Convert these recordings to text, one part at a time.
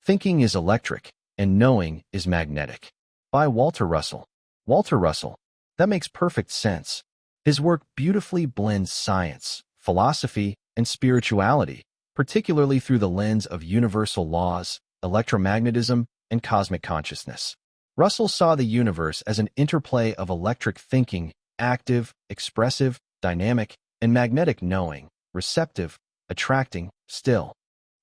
Thinking is electric, and knowing is magnetic. By Walter Russell. Walter Russell. That makes perfect sense. His work beautifully blends science, philosophy, and spirituality, particularly through the lens of universal laws, electromagnetism, and cosmic consciousness. Russell saw the universe as an interplay of electric thinking, active, expressive, dynamic, and magnetic knowing, receptive, attracting, still.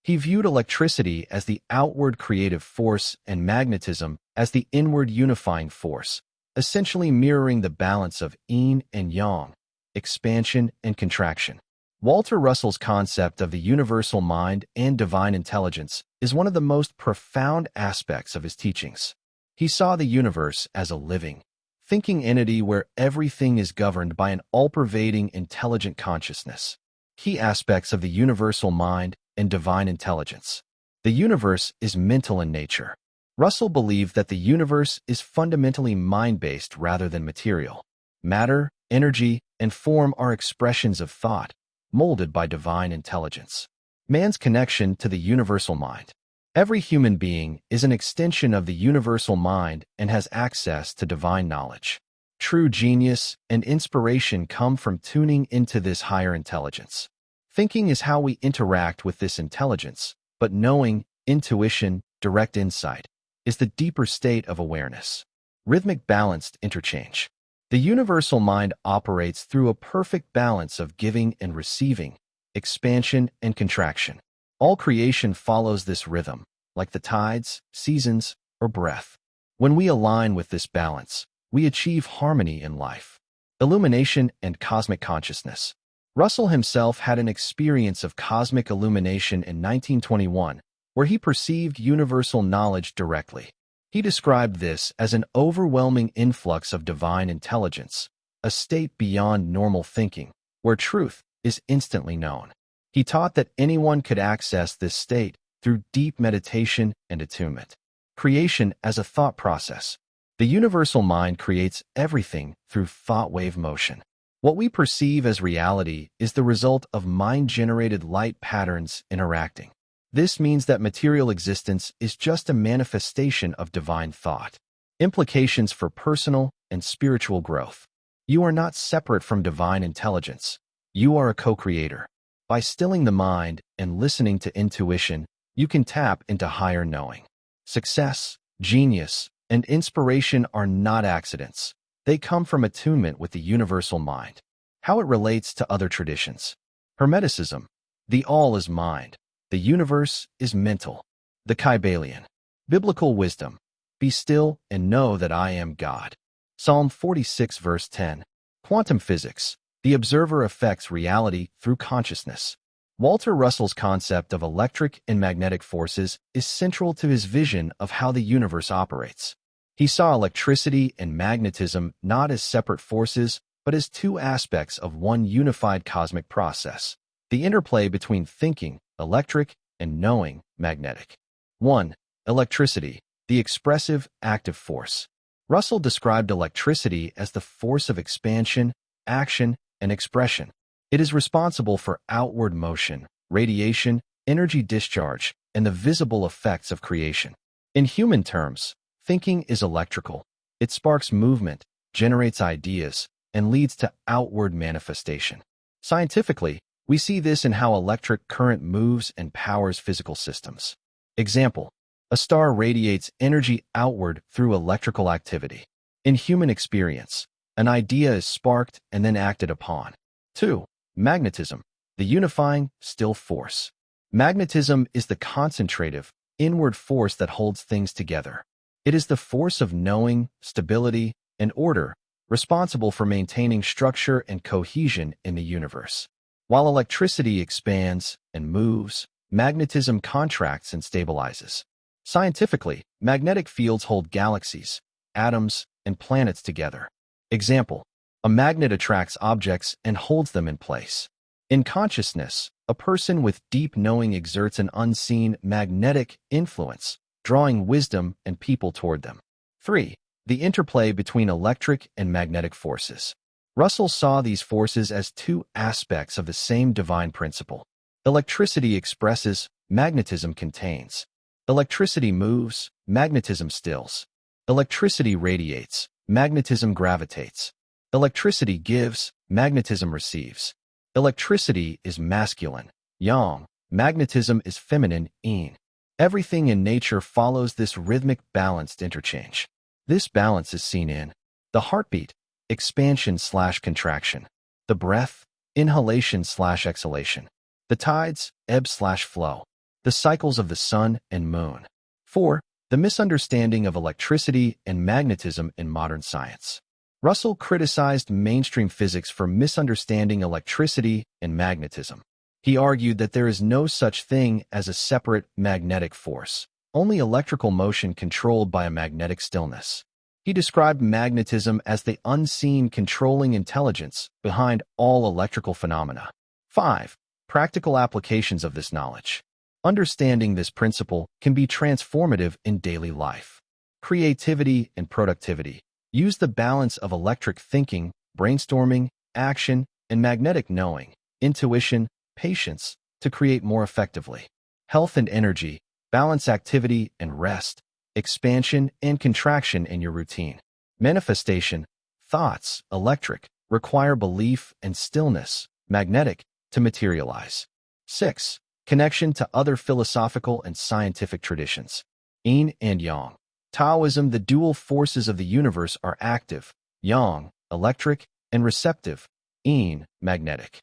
He viewed electricity as the outward creative force and magnetism as the inward unifying force, essentially mirroring the balance of yin and yang, expansion and contraction. Walter Russell's concept of the universal mind and divine intelligence is one of the most profound aspects of his teachings. He saw the universe as a living, thinking entity where everything is governed by an all-pervading intelligent consciousness. Key aspects of the universal mind and divine intelligence. The universe is mental in nature. Russell believed that the universe is fundamentally mind-based rather than material. Matter, energy, and form are expressions of thought, molded by divine intelligence. Man's connection to the universal mind. Every human being is an extension of the universal mind and has access to divine knowledge. True genius and inspiration come from tuning into this higher intelligence. Thinking is how we interact with this intelligence, but knowing, intuition, direct insight, is the deeper state of awareness. Rhythmic balanced interchange. The universal mind operates through a perfect balance of giving and receiving, expansion and contraction. All creation follows this rhythm, like the tides, seasons, or breath. When we align with this balance, we achieve harmony in life. Illumination and cosmic consciousness. Russell himself had an experience of cosmic illumination in 1921, where he perceived universal knowledge directly. He described this as an overwhelming influx of divine intelligence, a state beyond normal thinking, where truth is instantly known. He taught that anyone could access this state through deep meditation and attunement. Creation as a thought process. The universal mind creates everything through thought wave motion. What we perceive as reality is the result of mind-generated light patterns interacting. This means that material existence is just a manifestation of divine thought. Implications for personal and spiritual growth. You are not separate from divine intelligence. You are a co-creator. By stilling the mind and listening to intuition, you can tap into higher knowing. Success, genius, and inspiration are not accidents. They come from attunement with the universal mind. How it relates to other traditions. Hermeticism. The all is mind. The universe is mental. The Kybalion. Biblical wisdom. Be still and know that I am God. Psalm 46 verse 10. Quantum physics. The observer affects reality through consciousness. Walter Russell's concept of electric and magnetic forces is central to his vision of how the universe operates. He saw electricity and magnetism not as separate forces, but as two aspects of one unified cosmic process. The interplay between thinking, electric, and knowing, magnetic. 1. Electricity, the expressive, active force. Russell described electricity as the force of expansion, action, and expression. It is responsible for outward motion, radiation, energy discharge, and the visible effects of creation. In human terms, thinking is electrical. It sparks movement, generates ideas, and leads to outward manifestation. Scientifically, we see this in how electric current moves and powers physical systems. Example: a star radiates energy outward through electrical activity. In human experience, an idea is sparked and then acted upon. 2. Magnetism, the unifying, still force. Magnetism is the concentrative, inward force that holds things together. It is the force of knowing, stability, and order, responsible for maintaining structure and cohesion in the universe. While electricity expands and moves, magnetism contracts and stabilizes. Scientifically, magnetic fields hold galaxies, atoms, and planets together. Example: a magnet attracts objects and holds them in place. In consciousness, a person with deep knowing exerts an unseen magnetic influence, drawing wisdom and people toward them. 3. The interplay between electric and magnetic forces. Russell saw these forces as two aspects of the same divine principle. Electricity expresses, magnetism contains. Electricity moves, magnetism stills. Electricity radiates, magnetism gravitates. Electricity gives, magnetism receives. Electricity is masculine, yang. Magnetism is feminine, yin. Everything in nature follows this rhythmic, balanced interchange. This balance is seen in the heartbeat, expansion/contraction, the breath, inhalation/exhalation, the tides, ebb/flow, the cycles of the sun and moon. 4. The misunderstanding of electricity and magnetism in modern science. Russell criticized mainstream physics for misunderstanding electricity and magnetism. He argued that there is no such thing as a separate magnetic force, only electrical motion controlled by a magnetic stillness. He described magnetism as the unseen controlling intelligence behind all electrical phenomena. 5. Practical applications of this knowledge. Understanding this principle can be transformative in daily life. Creativity and productivity. Use the balance of electric thinking, brainstorming, action, and magnetic knowing, intuition, patience, to create more effectively. Health and energy. Balance activity and rest, expansion and contraction in your routine. Manifestation. Thoughts, electric, require belief and stillness, magnetic, to materialize. 6. Connection to other philosophical and scientific traditions. Yin and Yang. Taoism, the dual forces of the universe are active, yang, electric, and receptive, yin, magnetic.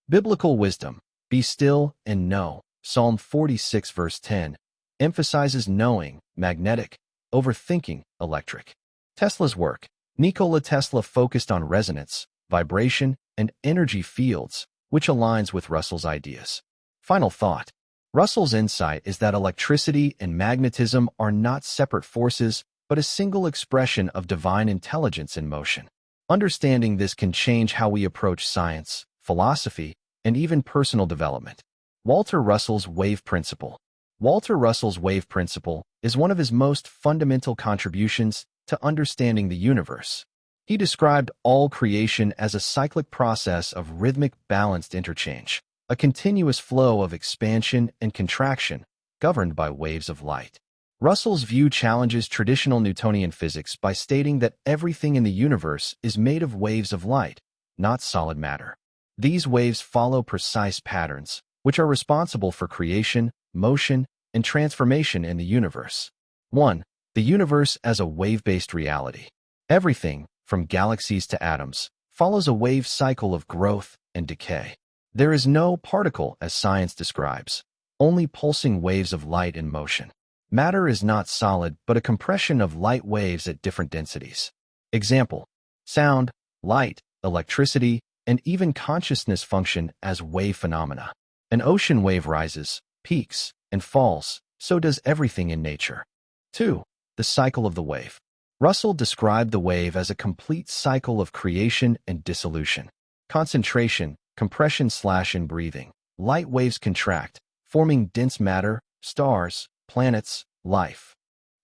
Biblical wisdom, be still and know, Psalm 46 verse 10, emphasizes knowing, magnetic, over thinking, electric. Tesla's work. Nikola Tesla focused on resonance, vibration, and energy fields, which aligns with Russell's ideas. Final thought. Russell's insight is that electricity and magnetism are not separate forces, but a single expression of divine intelligence in motion. Understanding this can change how we approach science, philosophy, and even personal development. Walter Russell's wave principle. Walter Russell's wave principle is one of his most fundamental contributions to understanding the universe. He described all creation as a cyclic process of rhythmic, balanced interchange, a continuous flow of expansion and contraction governed by waves of light. Russell's view challenges traditional Newtonian physics by stating that everything in the universe is made of waves of light, not solid matter. These waves follow precise patterns, which are responsible for creation, motion, and transformation in the universe. 1. The universe as a wave-based reality. Everything, from galaxies to atoms, follows a wave cycle of growth and decay. There is no particle as science describes, only pulsing waves of light in motion. Matter is not solid but a compression of light waves at different densities. Example: sound, light, electricity, and even consciousness function as wave phenomena. An ocean wave rises, peaks, and falls, so does everything in nature. 2. The cycle of the wave. Russell described the wave as a complete cycle of creation and dissolution. Concentration, compression/inbreathing. Light waves contract, forming dense matter, stars, planets, life.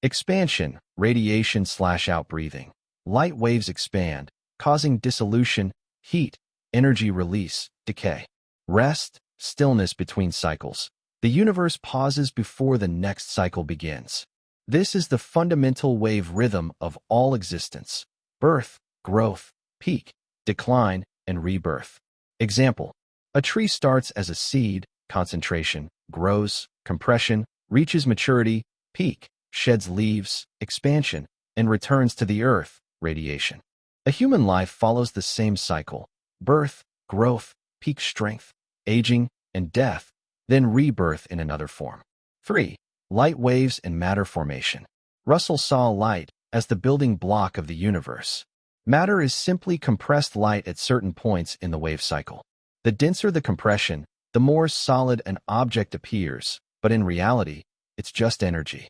Expansion, radiation/outbreathing. Light waves expand, causing dissolution, heat, energy release, decay. Rest, stillness between cycles. The universe pauses before the next cycle begins. This is the fundamental wave rhythm of all existence: birth, growth, peak, decline, and rebirth. Example: a tree starts as a seed, concentration, grows, compression, reaches maturity, peak, sheds leaves, expansion, and returns to the earth, radiation. A human life follows the same cycle: birth, growth, peak strength, aging, and death, then rebirth in another form. 3. Light waves and matter formation. Russell saw light as the building block of the universe. Matter is simply compressed light at certain points in the wave cycle. The denser the compression, the more solid an object appears, but in reality, it's just energy.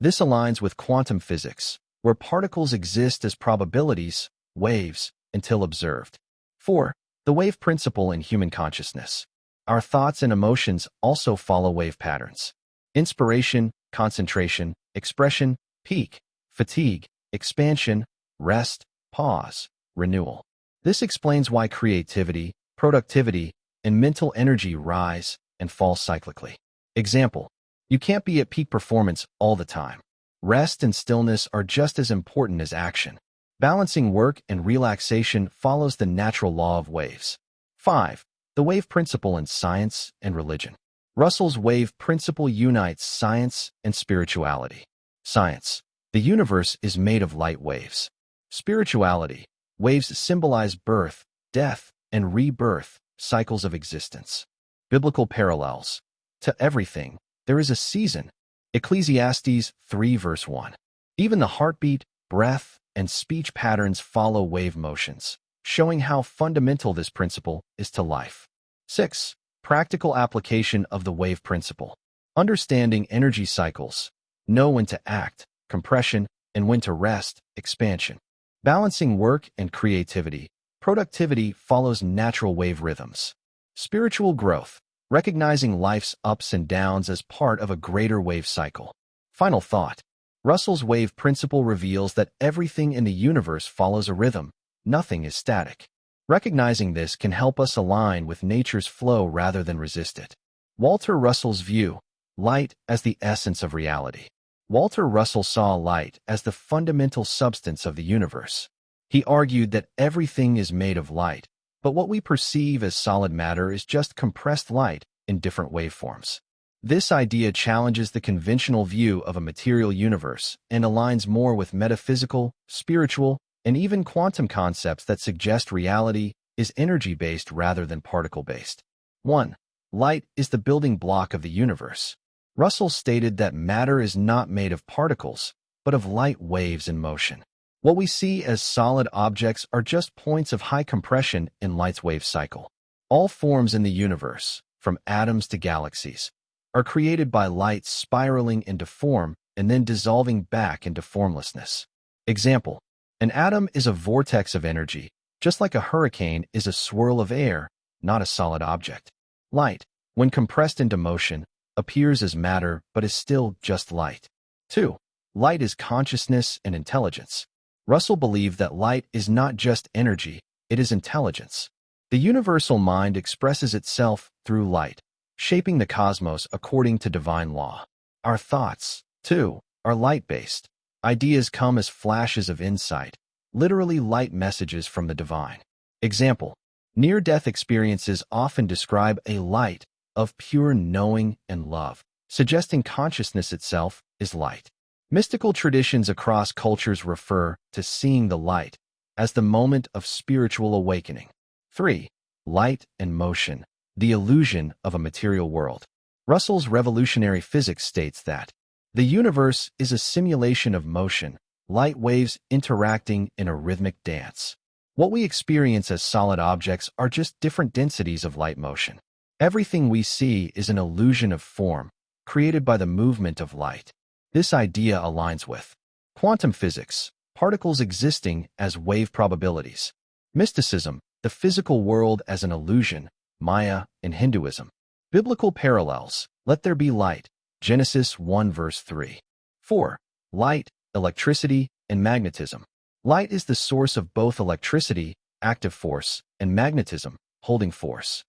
This aligns with quantum physics, where particles exist as probabilities, waves, until observed. 4. The wave principle in human consciousness. Our thoughts and emotions also follow wave patterns. Inspiration, concentration, expression, peak, fatigue, expansion, rest, pause, renewal. This explains why creativity, productivity, and mental energy rise and fall cyclically. Example: You can't be at peak performance all the time. Rest and stillness are just as important as action. Balancing work and relaxation follows the natural law of waves. 5. The wave principle in science and religion. Russell's wave principle unites science and spirituality. Science. The universe is made of light waves. Spirituality. Waves symbolize birth, death, and rebirth, cycles of existence. Biblical parallels. To everything, there is a season. Ecclesiastes 3 verse 1. Even the heartbeat, breath, and speech patterns follow wave motions, showing how fundamental this principle is to life. 6. Practical application of the wave principle. Understanding energy cycles. Know when to act, compression, and when to rest, expansion. Balancing work and creativity. Productivity follows natural wave rhythms. Spiritual growth. Recognizing life's ups and downs as part of a greater wave cycle. Final thought. Russell's wave principle reveals that everything in the universe follows a rhythm. Nothing is static. Recognizing this can help us align with nature's flow rather than resist it. Walter Russell's view. Light as the essence of reality. Walter Russell saw light as the fundamental substance of the universe. He argued that everything is made of light, but what we perceive as solid matter is just compressed light in different waveforms. This idea challenges the conventional view of a material universe and aligns more with metaphysical, spiritual, and even quantum concepts that suggest reality is energy-based rather than particle-based. 1. Light is the building block of the universe. Russell stated that matter is not made of particles, but of light waves in motion. What we see as solid objects are just points of high compression in light's wave cycle. All forms in the universe, from atoms to galaxies, are created by light spiraling into form and then dissolving back into formlessness. Example: an atom is a vortex of energy, just like a hurricane is a swirl of air, not a solid object. Light, when compressed into motion, appears as matter but is still just light. 2. Light is consciousness and intelligence. Russell believed that light is not just energy, it is intelligence. The universal mind expresses itself through light, shaping the cosmos according to divine law. Our thoughts, too, are light-based. Ideas come as flashes of insight, literally light messages from the divine. Example: near-death experiences often describe a light of pure knowing and love, suggesting consciousness itself is light. Mystical traditions across cultures refer to seeing the light as the moment of spiritual awakening. 3. Light and motion, the illusion of a material world. Russell's revolutionary physics states that the universe is a simulation of motion, light waves interacting in a rhythmic dance. What we experience as solid objects are just different densities of light motion. Everything we see is an illusion of form, created by the movement of light. This idea aligns with quantum physics, particles existing as wave probabilities. Mysticism, the physical world as an illusion, Maya in Hinduism. Biblical parallels, let there be light, Genesis 1 verse 3. 4. Light, electricity, and magnetism. Light is the source of both electricity, active force, and magnetism, holding force.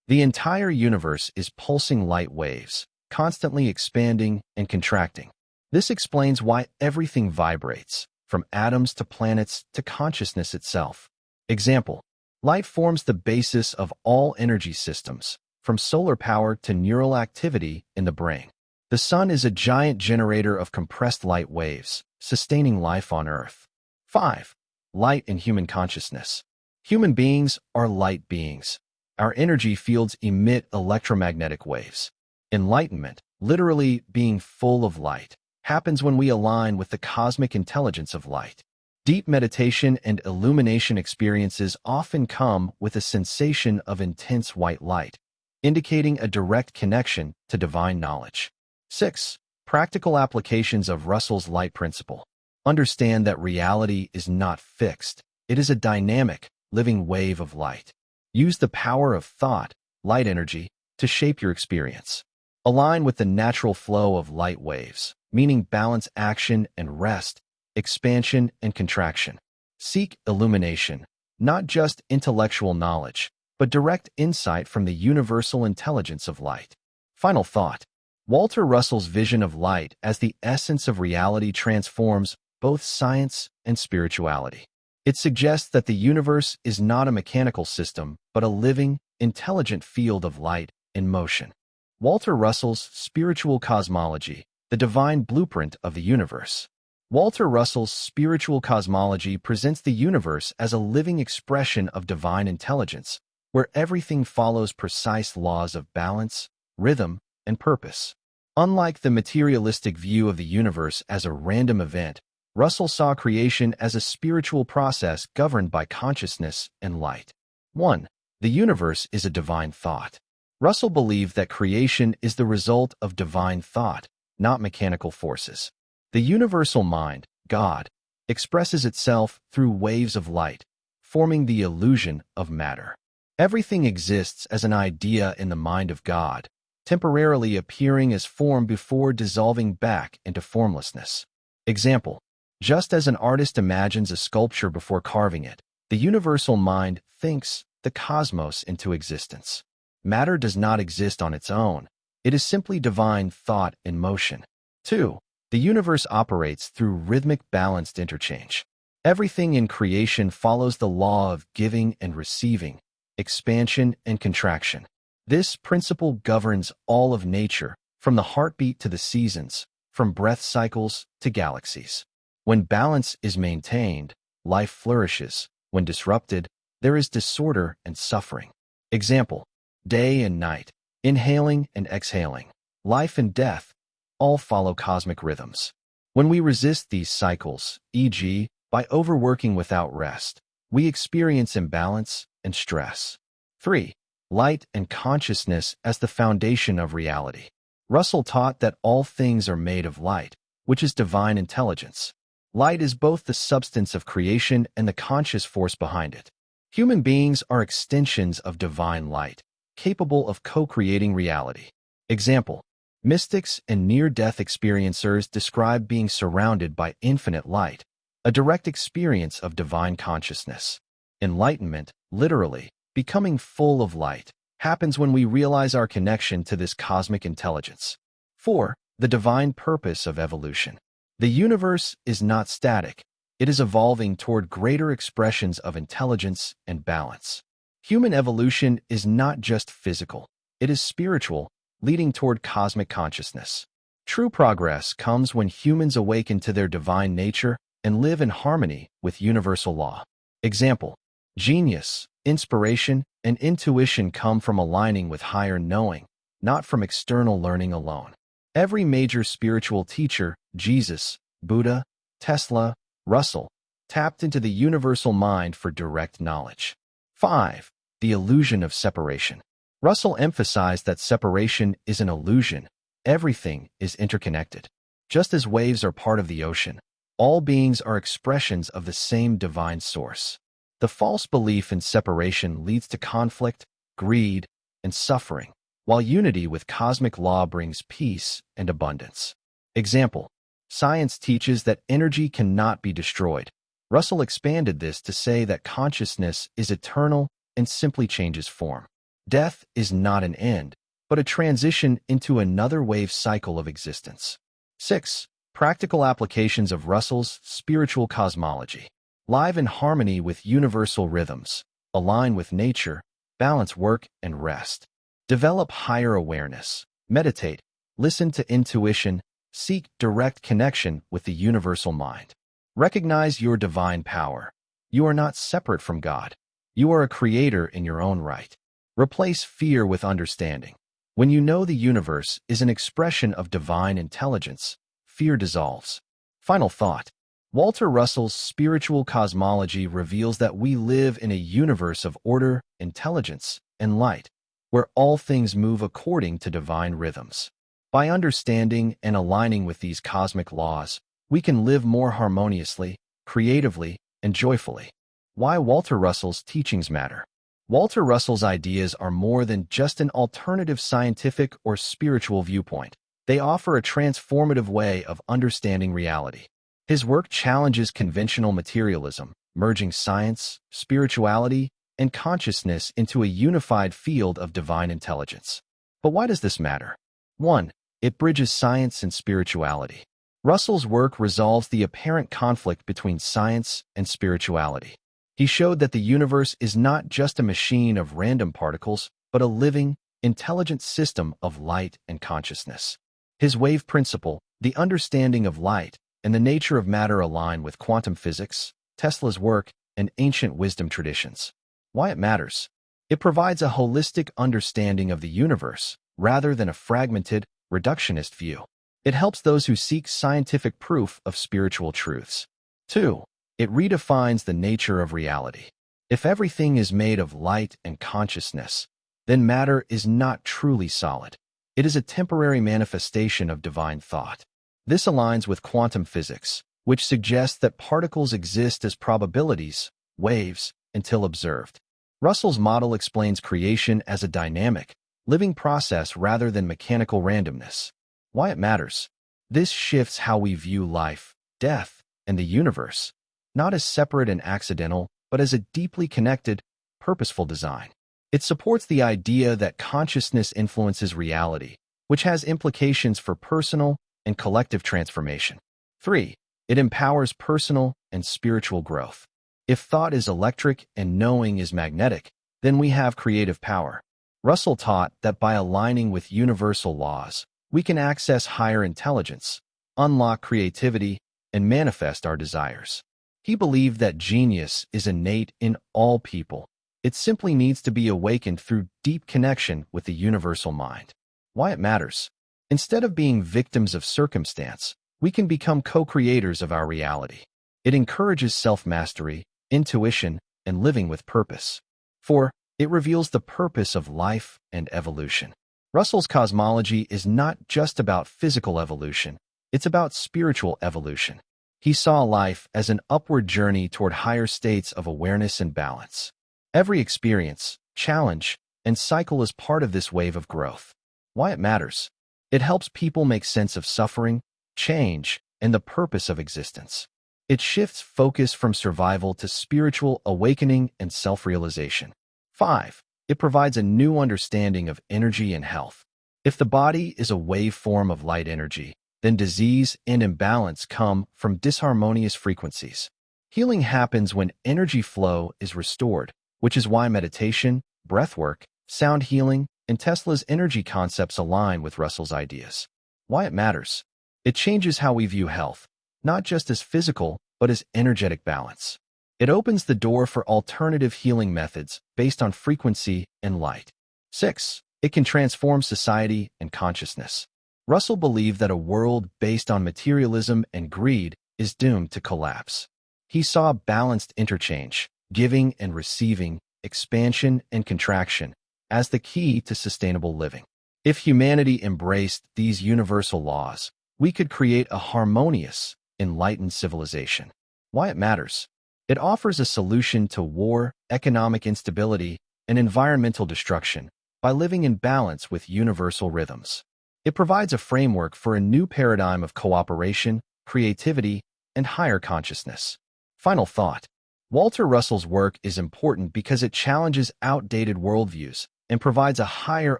The entire universe is pulsing light waves, constantly expanding and contracting. This explains why everything vibrates, from atoms to planets to consciousness itself. Example: light forms the basis of all energy systems, from solar power to neural activity in the brain. The sun is a giant generator of compressed light waves, sustaining life on Earth. 5. Light and human consciousness. Human beings are light beings. Our energy fields emit electromagnetic waves. Enlightenment, literally being full of light, happens when we align with the cosmic intelligence of light. Deep meditation and illumination experiences often come with a sensation of intense white light, indicating a direct connection to divine knowledge. 6. Practical applications of Russell's light principle. Understand that reality is not fixed. It is a dynamic, living wave of light. Use the power of thought, light energy, to shape your experience. Align with the natural flow of light waves, meaning balance action and rest, expansion and contraction. Seek illumination, not just intellectual knowledge, but direct insight from the universal intelligence of light. Final thought: Walter Russell's vision of light as the essence of reality transforms both science and spirituality. It suggests that the universe is not a mechanical system, but a living, intelligent field of light in motion. Walter Russell's spiritual cosmology, the divine blueprint of the universe. Walter Russell's spiritual cosmology presents the universe as a living expression of divine intelligence, where everything follows precise laws of balance, rhythm, and purpose. Unlike the materialistic view of the universe as a random event, Russell saw creation as a spiritual process governed by consciousness and light. 1. The universe is a divine thought. Russell believed that creation is the result of divine thought, not mechanical forces. The universal mind, God, expresses itself through waves of light, forming the illusion of matter. Everything exists as an idea in the mind of God, temporarily appearing as form before dissolving back into formlessness. Example: just as an artist imagines a sculpture before carving it, the universal mind thinks the cosmos into existence. Matter does not exist on its own. It is simply divine thought in motion. 2. The universe operates through rhythmic balanced interchange. Everything in creation follows the law of giving and receiving, expansion and contraction. This principle governs all of nature, from the heartbeat to the seasons, from breath cycles to galaxies. When balance is maintained, life flourishes. When disrupted, there is disorder and suffering. Example: day and night, inhaling and exhaling, life and death, all follow cosmic rhythms. When we resist these cycles, e.g., by overworking without rest, we experience imbalance and stress. 3. Light and consciousness as the foundation of reality. Russell taught that all things are made of light, which is divine intelligence. Light is both the substance of creation and the conscious force behind it. Human beings are extensions of divine light, capable of co-creating reality. Example: mystics and near-death experiencers describe being surrounded by infinite light, a direct experience of divine consciousness. Enlightenment, literally, becoming full of light, happens when we realize our connection to this cosmic intelligence. 4. The divine purpose of evolution. The universe is not static. It is evolving toward greater expressions of intelligence and balance. Human evolution is not just physical. It is spiritual, leading toward cosmic consciousness. True progress comes when humans awaken to their divine nature and live in harmony with universal law. Example: genius, inspiration, and intuition come from aligning with higher knowing, not from external learning alone. Every major spiritual teacher, Jesus, Buddha, Tesla, Russell, tapped into the universal mind for direct knowledge. 5. The illusion of separation. Russell emphasized that separation is an illusion. Everything is interconnected. Just as waves are part of the ocean, all beings are expressions of the same divine source. The false belief in separation leads to conflict, greed, and suffering, while unity with cosmic law brings peace and abundance. Example: science teaches that energy cannot be destroyed. Russell expanded this to say that consciousness is eternal and simply changes form. Death is not an end, but a transition into another wave cycle of existence. 6. Practical applications of Russell's spiritual cosmology. Live in harmony with universal rhythms, align with nature, balance work and rest. Develop higher awareness, meditate, listen to intuition, seek direct connection with the universal mind. Recognize your divine power. You are not separate from God. You are a creator in your own right. Replace fear with understanding. When you know the universe is an expression of divine intelligence, fear dissolves. Final thought. Walter Russell's spiritual cosmology reveals that we live in a universe of order, intelligence, and light, where all things move according to divine rhythms. By understanding and aligning with these cosmic laws, we can live more harmoniously, creatively, and joyfully. Why Walter Russell's teachings matter. Walter Russell's ideas are more than just an alternative scientific or spiritual viewpoint. They offer a transformative way of understanding reality. His work challenges conventional materialism, merging science, spirituality, and consciousness into a unified field of divine intelligence. But why does this matter? 1. It bridges science and spirituality. Russell's work resolves the apparent conflict between science and spirituality. He showed that the universe is not just a machine of random particles, but a living, intelligent system of light and consciousness. His wave principle, the understanding of light, and the nature of matter align with quantum physics, Tesla's work, and ancient wisdom traditions. Why it matters? It provides a holistic understanding of the universe, rather than a fragmented, reductionist view. It helps those who seek scientific proof of spiritual truths. 2. It redefines the nature of reality. If everything is made of light and consciousness, then matter is not truly solid. It is a temporary manifestation of divine thought. This aligns with quantum physics, which suggests that particles exist as probabilities, waves, until observed. Russell's model explains creation as a dynamic, living process rather than mechanical randomness. Why it matters? This shifts how we view life, death, and the universe, not as separate and accidental, but as a deeply connected, purposeful design. It supports the idea that consciousness influences reality, which has implications for personal and collective transformation. 3. It empowers personal and spiritual growth. If thought is electric and knowing is magnetic, then we have creative power. Russell taught that by aligning with universal laws, we can access higher intelligence, unlock creativity, and manifest our desires. He believed that genius is innate in all people. It simply needs to be awakened through deep connection with the universal mind. Why it matters? Instead of being victims of circumstance, we can become co-creators of our reality. It encourages self-mastery, intuition, and living with purpose. 4. It reveals the purpose of life and evolution. Russell's cosmology is not just about physical evolution, it's about spiritual evolution. He saw life as an upward journey toward higher states of awareness and balance. Every experience, challenge, and cycle is part of this wave of growth. Why it matters? It helps people make sense of suffering, change, and the purpose of existence. It shifts focus from survival to spiritual awakening and self-realization. 5. It provides a new understanding of energy and health. If the body is a waveform of light energy, then disease and imbalance come from disharmonious frequencies. Healing happens when energy flow is restored, which is why meditation, breathwork, sound healing, and Tesla's energy concepts align with Russell's ideas. Why it matters? It changes how we view health, not just as physical, but as energetic balance. It opens the door for alternative healing methods based on frequency and light. 6. It can transform society and consciousness. Russell believed that a world based on materialism and greed is doomed to collapse. He saw balanced interchange, giving and receiving, expansion and contraction, as the key to sustainable living. If humanity embraced these universal laws, we could create a harmonious, enlightened civilization. Why it matters? It offers a solution to war, economic instability, and environmental destruction by living in balance with universal rhythms. It provides a framework for a new paradigm of cooperation, creativity, and higher consciousness. Final thought. Walter Russell's work is important because it challenges outdated worldviews and provides a higher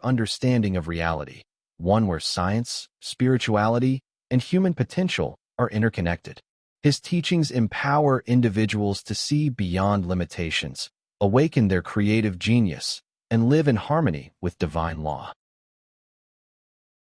understanding of reality, one where science, spirituality, and human potential are interconnected. His teachings empower individuals to see beyond limitations, awaken their creative genius, and live in harmony with divine law.